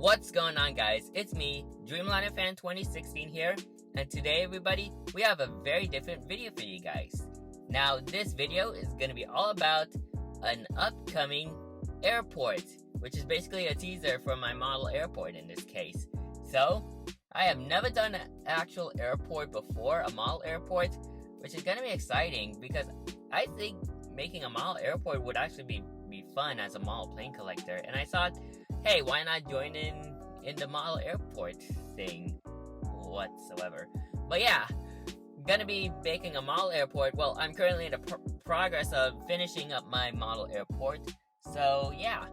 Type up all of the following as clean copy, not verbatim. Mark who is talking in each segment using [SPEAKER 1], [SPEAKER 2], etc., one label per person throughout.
[SPEAKER 1] What's going on, guys? It's me, Dreamliner Fan 2016 here, and today, everybody, we have a very different video for you guys. Now, this video is going to be all about an upcoming airport, which is basically a teaser for my model airport in this case. So, I have never done an actual airport before, a model airport, which is going to be exciting because I think making a model airport would actually be fun as a model plane collector, and I thought, hey, why not join in the model airport thing whatsoever. But yeah, gonna be making a model airport. Well, I'm currently in the progress of finishing up my model airport. So yeah,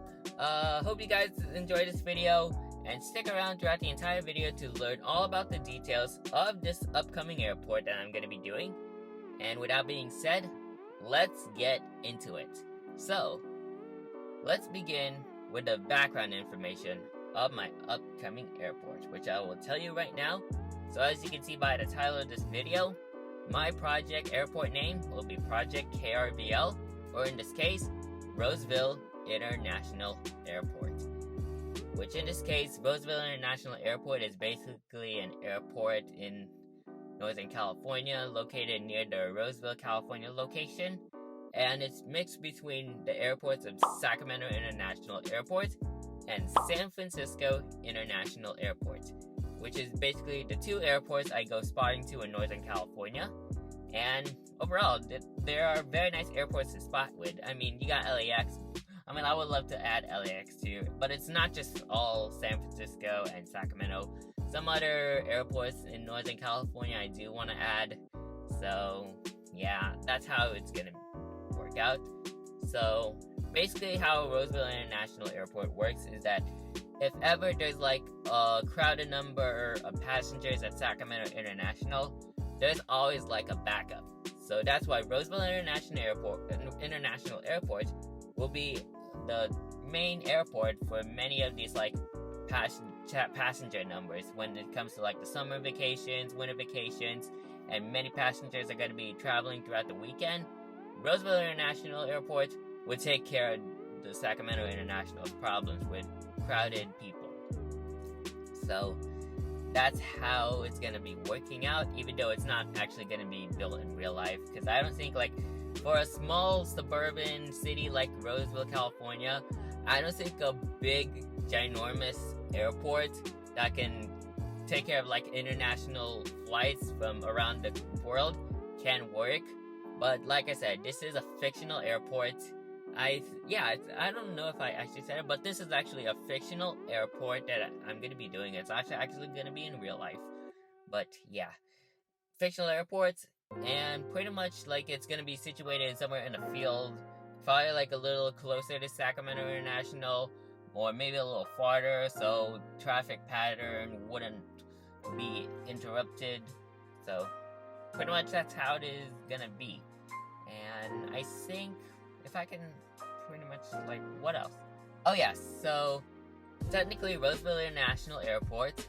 [SPEAKER 1] hope you guys enjoy this video and stick around throughout the entire video to learn all about the details of this upcoming airport that I'm gonna be doing. And without being said, let's get into it. So, let's begin with the background information of my upcoming airport, which I will tell you right now. So as you can see by the title of this video, my project airport name will be Project KRVL, or in this case, Roseville International Airport. Which in this case, Roseville International Airport is basically an airport in Northern California, located near the Roseville, California location. And it's mixed between the airports of Sacramento International Airport and San Francisco International Airport, which is basically the two airports I go spotting to in Northern California. And overall, there are very nice airports to spot with. I mean, you got LAX. I mean, I would love to add LAX too, but it's not just all San Francisco and Sacramento. Some other airports in Northern California I do want to add. So yeah, that's how it's gonna work out. So basically how Roseville International Airport works is that if ever there's like a crowded number of passengers at Sacramento International, there's always like a backup. So that's why Roseville International Airport will be the main airport for many of these like passenger numbers when it comes to like the summer vacations, winter vacations, and many passengers are going to be traveling throughout the weekend. Roseville International Airport would take care of the Sacramento International's problems with crowded people. So that's how it's going to be working out, even though it's not actually going to be built in real life. Because I don't think, like, for a small suburban city like Roseville, California, I don't think a big, ginormous airport that can take care of, like, international flights from around the world can work. But like I said, this is a fictional airport. I don't know if I actually said it, but this is actually a fictional airport that I'm going to be doing. It's actually going to be in real life. But yeah, fictional airports, and pretty much like it's going to be situated somewhere in a field, probably like a little closer to Sacramento International, or maybe a little farther, so traffic pattern wouldn't be interrupted. So pretty much that's how it is gonna be. And I think if I can pretty much, like, what else? Oh yeah, so technically Roseville International Airport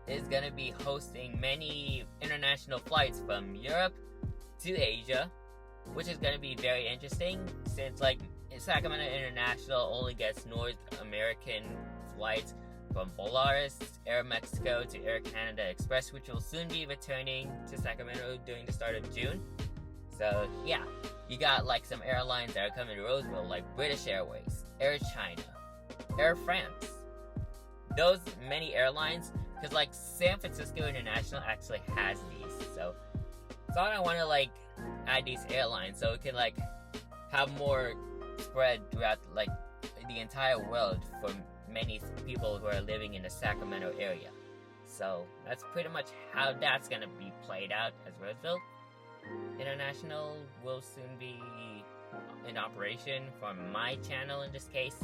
[SPEAKER 1] is gonna be hosting many international flights from Europe to Asia, which is gonna be very interesting since like Sacramento International only gets North American flights from Polaris, Air Mexico to Air Canada Express, which will soon be returning to Sacramento during the start of June. So yeah, you got like some airlines that are coming to Roseville, like British Airways, Air China, Air France. Those many airlines, because like San Francisco International actually has these. So I want to like add these airlines so it can like have more spread throughout like the entire world for many people who are living in the Sacramento area. So that's pretty much how that's gonna be played out, as Roseville International will soon be in operation for my channel in this case.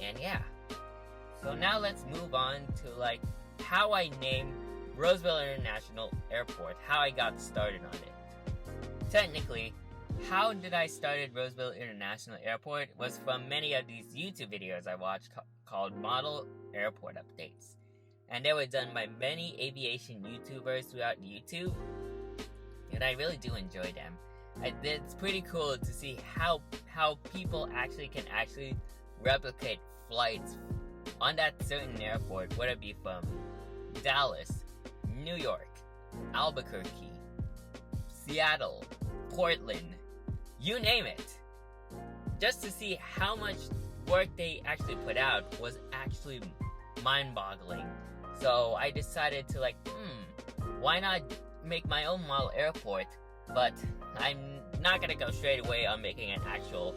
[SPEAKER 1] And yeah, so now let's move on to like how I named Roseville International Airport, how I got started on it. Technically, how did I started Roseville International Airport was from many of these YouTube videos I watched called Model Airport Updates. And they were done by many aviation YouTubers throughout YouTube. And I really do enjoy them. It's pretty cool to see how people can replicate flights on that certain airport, whether it be from Dallas, New York, Albuquerque, Seattle, Portland, you name it, just to see how much work they actually put out was actually mind-boggling. So I decided to why not make my own model airport? But I'm not gonna go straight away on making an actual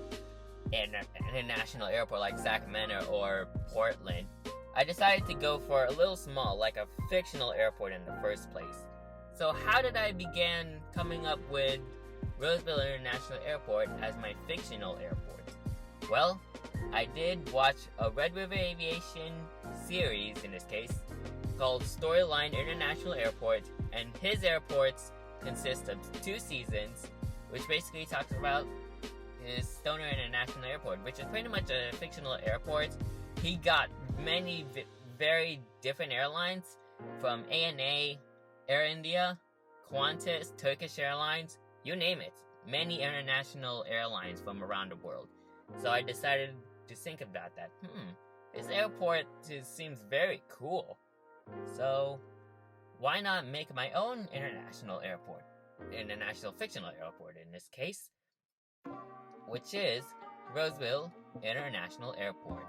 [SPEAKER 1] international airport like Sacramento or Portland. I decided to go for a little small, like a fictional airport in the first place. So how did I begin coming up with Roseville International Airport as my fictional airport? Well, I did watch a Red River Aviation series, in this case, called Storyline International Airport, and his airports consist of 2 seasons, which basically talks about his Stoner International Airport, which is pretty much a fictional airport. He got many very different airlines, from ANA, Air India, Qantas, Turkish Airlines, you name it. Many international airlines from around the world. So I decided to think about that. This airport seems very cool. So why not make my own international airport? International fictional airport in this case, which is Roseville International Airport.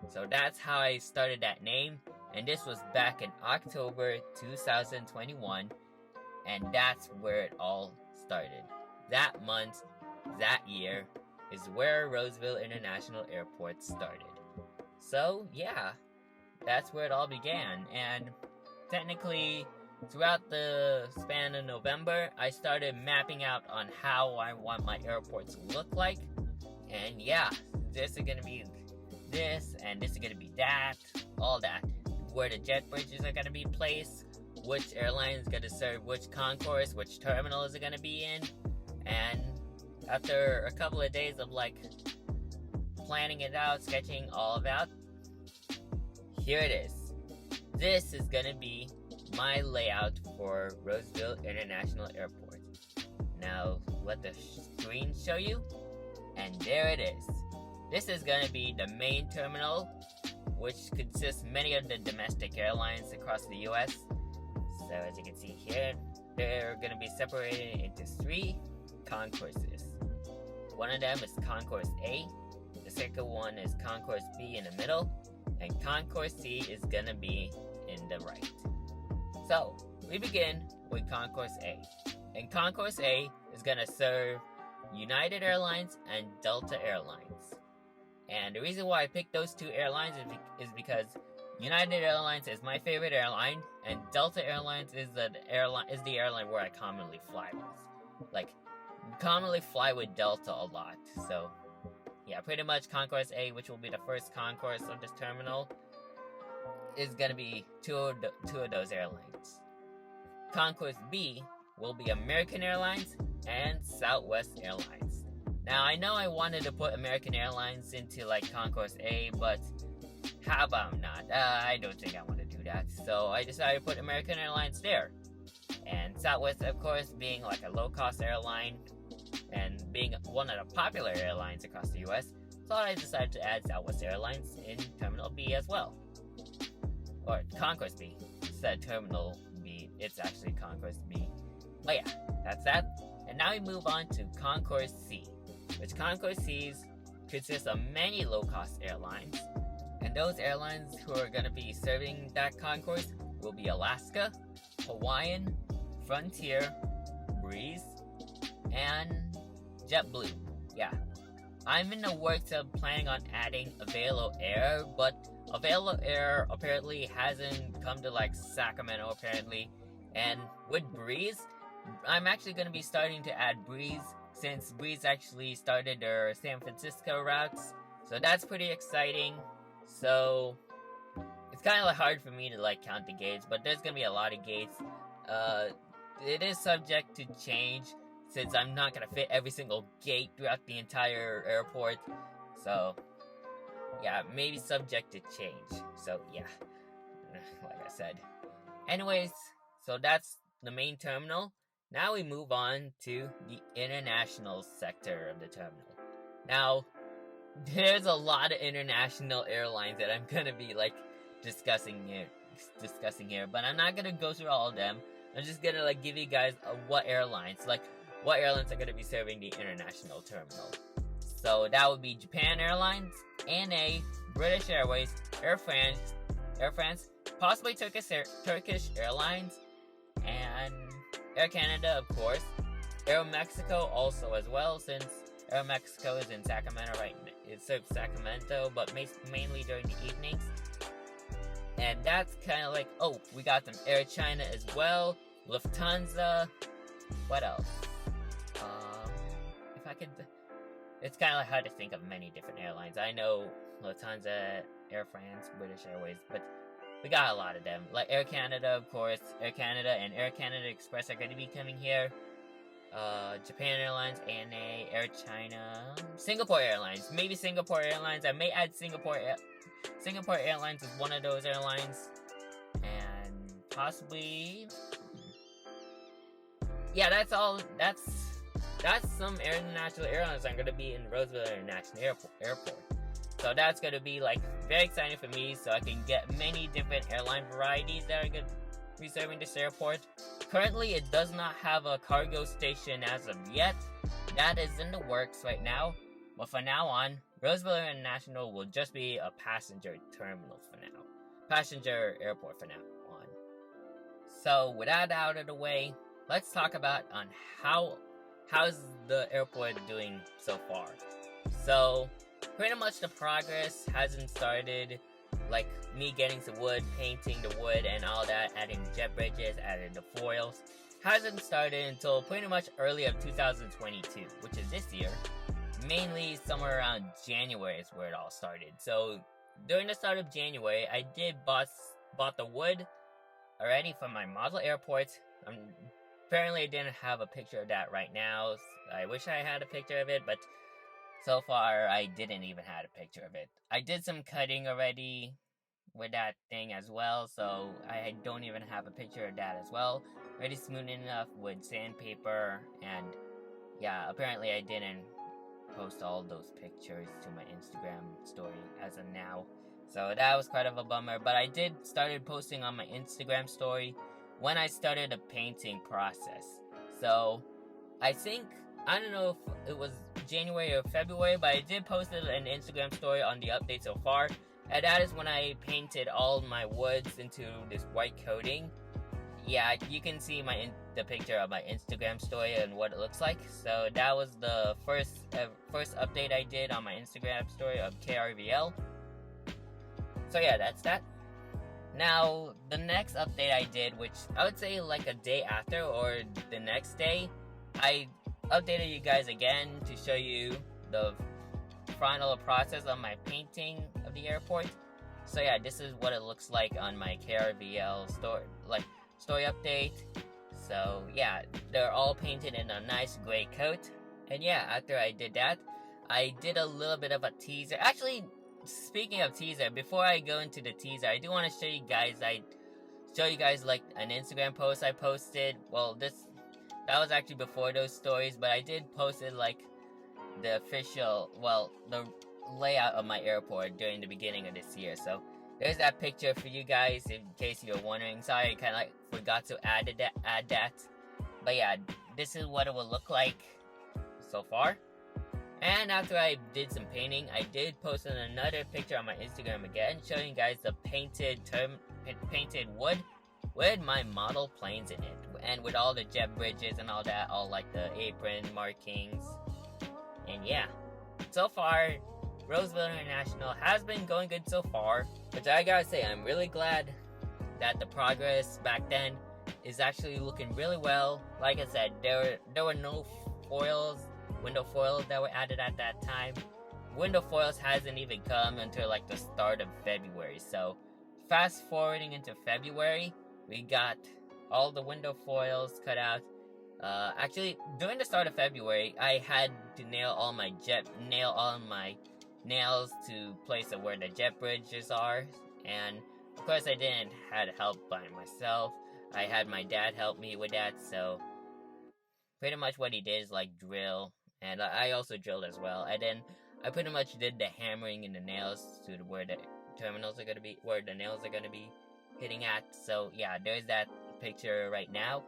[SPEAKER 1] So that's how I started that name, and this was back in October 2021, and that's where it all started. That month, that year, is where Roseville International Airport started. So yeah, that's where it all began, and technically, throughout the span of November, I started mapping out on how I want my airport to look like. And yeah, this is gonna be this, and this is gonna be that, all that. Where the jet bridges are gonna be placed, which airline is gonna serve which concourse, which terminal is it gonna be in. And after a couple of days of planning it out, sketching all of that, here it is. This is gonna be my layout for Roseville International Airport. Now, let the screen show you, and there it is. This is gonna be the main terminal, which consists many of the domestic airlines across the US. So as you can see here, they're gonna be separated into 3 concourses. One of them is Concourse A, the second one is Concourse B in the middle, and Concourse C is gonna be in the right. So, we begin with Concourse A. And Concourse A is gonna serve United Airlines and Delta Airlines. And the reason why I picked those 2 airlines is because United Airlines is my favorite airline, and Delta Airlines is the airline where I commonly fly with. Commonly fly with Delta a lot. So, yeah, pretty much Concourse A, which will be the first concourse of this terminal, is gonna be two of those airlines. Concourse B will be American Airlines and Southwest Airlines. Now, I know I wanted to put American Airlines into Concourse A, but how about not? I don't think I want to do that. So I decided to put American Airlines there. And Southwest, of course, being a low-cost airline and being one of the popular airlines across the US, so I decided to add Southwest Airlines in Terminal B as well. Or Concourse B. Instead of Terminal B, it's actually Concourse B. But yeah, that's that. And now we move on to Concourse C, which Concourse C's consists of many low-cost airlines. And those airlines who are going to be serving that concourse will be Alaska, Hawaiian, Frontier, Breeze, and JetBlue. Yeah. I'm in the works of planning on adding Avelo Air, but Avelo Air apparently hasn't come to Sacramento apparently. And with Breeze, I'm actually going to be starting to add Breeze, since Breeze actually started their San Francisco routes. So that's pretty exciting. So it's kind of hard for me to count the gates, but there's going to be a lot of gates. It is subject to change, since I'm not going to fit every single gate throughout the entire airport. So yeah, maybe subject to change. So yeah, like I said. Anyways, so that's the main terminal. Now we move on to the international sector of the terminal. Now, there's a lot of international airlines that I'm gonna be like discussing here, but I'm not gonna go through all of them. I'm just gonna like give you guys what airlines are gonna be serving the international terminal. So that would be Japan Airlines, ANA, British Airways, Air France, possibly Turkish Airlines, and Air Canada, of course. Air Mexico also as well, since Air Mexico is in Sacramento right now. It serves Sacramento, but mainly during the evenings. And that's kind of like, oh, we got some Air China as well, Lufthansa. What else? If I could, it's kind of like hard to think of many different airlines. I know Lufthansa, Air France, British Airways, but we got a lot of them. Like Air Canada, of course. Air Canada and Air Canada Express are going to be coming here. Japan Airlines, ANA, Air China, Singapore Airlines. Maybe Singapore Airlines. I may add Singapore Airlines as one of those airlines. And possibly... yeah, that's all. That's some international airlines that are going to be in Roseville International Airport. So that's going to be like very exciting for me, so I can get many different airline varieties that are going to be serving this airport. Currently, it does not have a cargo station as of yet. That is in the works right now. But from now on, Roseville International will just be a passenger terminal for now. Passenger airport for now on. So with that out of the way, let's talk about on how's the airport doing so far. So pretty much the progress hasn't started. Like me getting some wood, painting the wood and all that, adding jet bridges, adding the foils, hasn't started until pretty much early of 2022, which is this year. Mainly somewhere around January is where it all started. So during the start of January, I did bought the wood already from my model airport. Apparently I didn't have a picture of that right now. I wish I had a picture of it, but so far, I didn't even have a picture of it. I did some cutting already with that thing as well, so I don't even have a picture of that as well. Already smoothing enough with sandpaper, and yeah, apparently I didn't post all those pictures to my Instagram story as of now. So that was kind of a bummer, but I did started posting on my Instagram story when I started the painting process. So I think, I don't know if it was January or February, but I did post an Instagram story on the update so far, and that is when I painted all my woods into this white coating. Yeah, you can see the picture of my Instagram story and what it looks like. So that was the first update I did on my Instagram story of KRVL. So yeah, that's that. Now, the next update I did, which I would say like a day after or the next day, I updated you guys again to show you the final process of my painting of the airport. So yeah, this is what it looks like on my KRVL story update. So yeah, they're all painted in a nice gray coat. And yeah, after I did that, I did a little bit of a teaser. Actually, speaking of teaser, before I go into the teaser, I do want to show you guys like an Instagram post I posted. Well, that was actually before those stories, but I did post it like the layout of my airport during the beginning of this year. So there's that picture for you guys in case you're wondering. Sorry, I kind of like forgot to add that. But yeah, this is what it will look like so far. And after I did some painting, I did post another picture on my Instagram again, showing you guys the painted wood with my model planes in it, and with all the jet bridges and all that, all like the apron markings. And yeah, so far, Roseville International has been going good so far, which I gotta say, I'm really glad that the progress back then is actually looking really well. Like I said, there were no window foils that were added at that time. Window foils hasn't even come until like the start of February. So fast forwarding into February, we got all the window foils cut out. Actually, during the start of February, I had to nail all my nails to place of where the jet bridges are, and of course I didn't have help by myself. I had my dad help me with that, so pretty much what he did is like drill, and I also drilled as well, and then I pretty much did the hammering and the nails to where the terminals are gonna be, where the nails are gonna be hitting at. So yeah, there's that picture right now.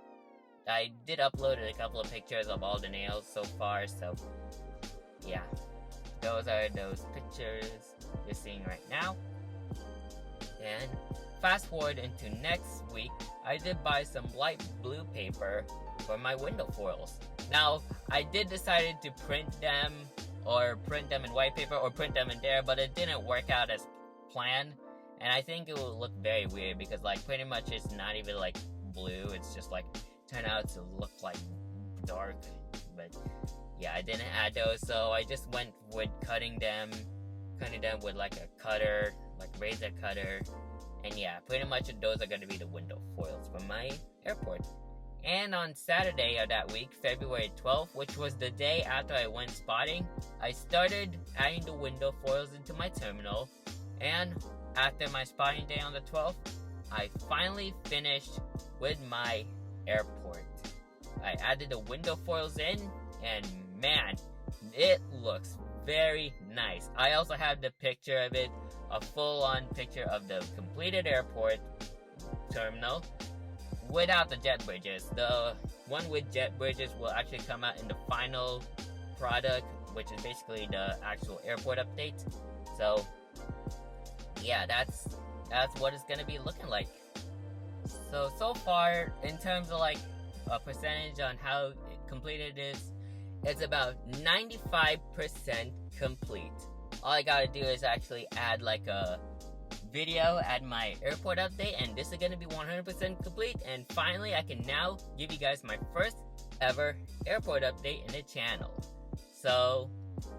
[SPEAKER 1] I did upload a couple of pictures of all the nails so far, so yeah, those are those pictures you're seeing right now. And fast forward into next week, I did buy some light blue paper for my window foils. Now, I did decide to print them in white paper or print them in there, but it didn't work out as planned. And I think it will look very weird because like pretty much it's not even like blue, it's just like turned out to look like dark. But yeah, I didn't add those, so I just went with cutting them with like a cutter, like razor cutter. And yeah, pretty much those are going to be the window foils for my airport. And on Saturday of that week, February 12th, which was the day after I went spotting, I started adding the window foils into my terminal. And after my spotting day on the 12th, I finally finished with my airport. I added the window foils in, and man, it looks very nice. I also have the picture of it, a full-on picture of the completed airport terminal without the jet bridges. The one with jet bridges will actually come out in the final product, which is basically the actual airport update. So yeah, that's what it's gonna be looking like. So far, in terms of like a percentage on how completed it is, it's about 95% complete. All I gotta do is actually add like a video at my airport update, and this is gonna be 100% complete. And finally, I can now give you guys my first ever airport update in the channel. So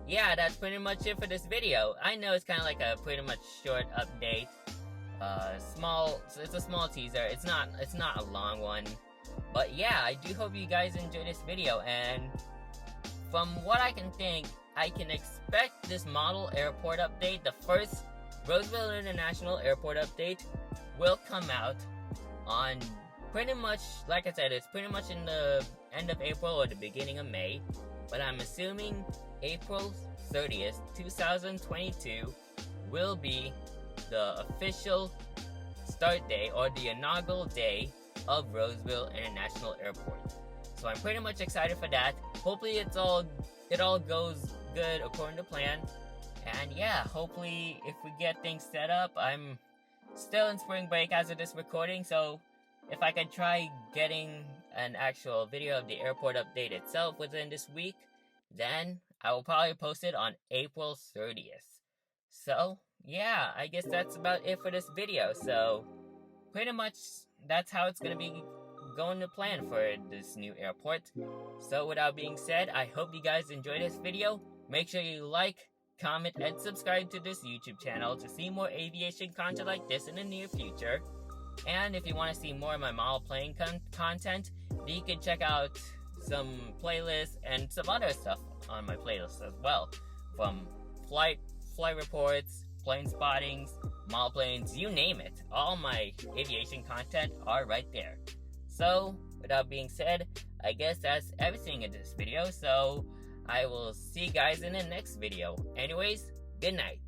[SPEAKER 1] yeah, that's pretty much it for this video. I know it's kind of like a pretty much short update. It's a small teaser. It's not a long one. But yeah, I do hope you guys enjoy this video, and from what I can think, I can expect this model airport update, the first Roseville International Airport update, will come out on pretty much, like I said, it's pretty much in the end of April or the beginning of May, but I'm assuming April 30th, 2022 will be the official start day or the inaugural day of Roseville International Airport. So I'm pretty much excited for that. Hopefully it all goes good according to plan. And yeah, hopefully if we get things set up, I'm still in spring break as of this recording, so if I can try getting an actual video of the airport update itself within this week, then I will probably post it on April 30th. So yeah, I guess that's about it for this video. So pretty much that's how it's gonna be going to plan for this new airport. So without being said, I hope you guys enjoyed this video. Make sure you like, comment, and subscribe to this YouTube channel to see more aviation content like this in the near future. And if you want to see more of my model plane content, you can check out some playlists and some other stuff on my playlist as well. From flight reports, plane spottings, model planes, you name it. All my aviation content are right there. So, without being said, I guess that's everything in this video. So, I will see you guys in the next video. Anyways, good night.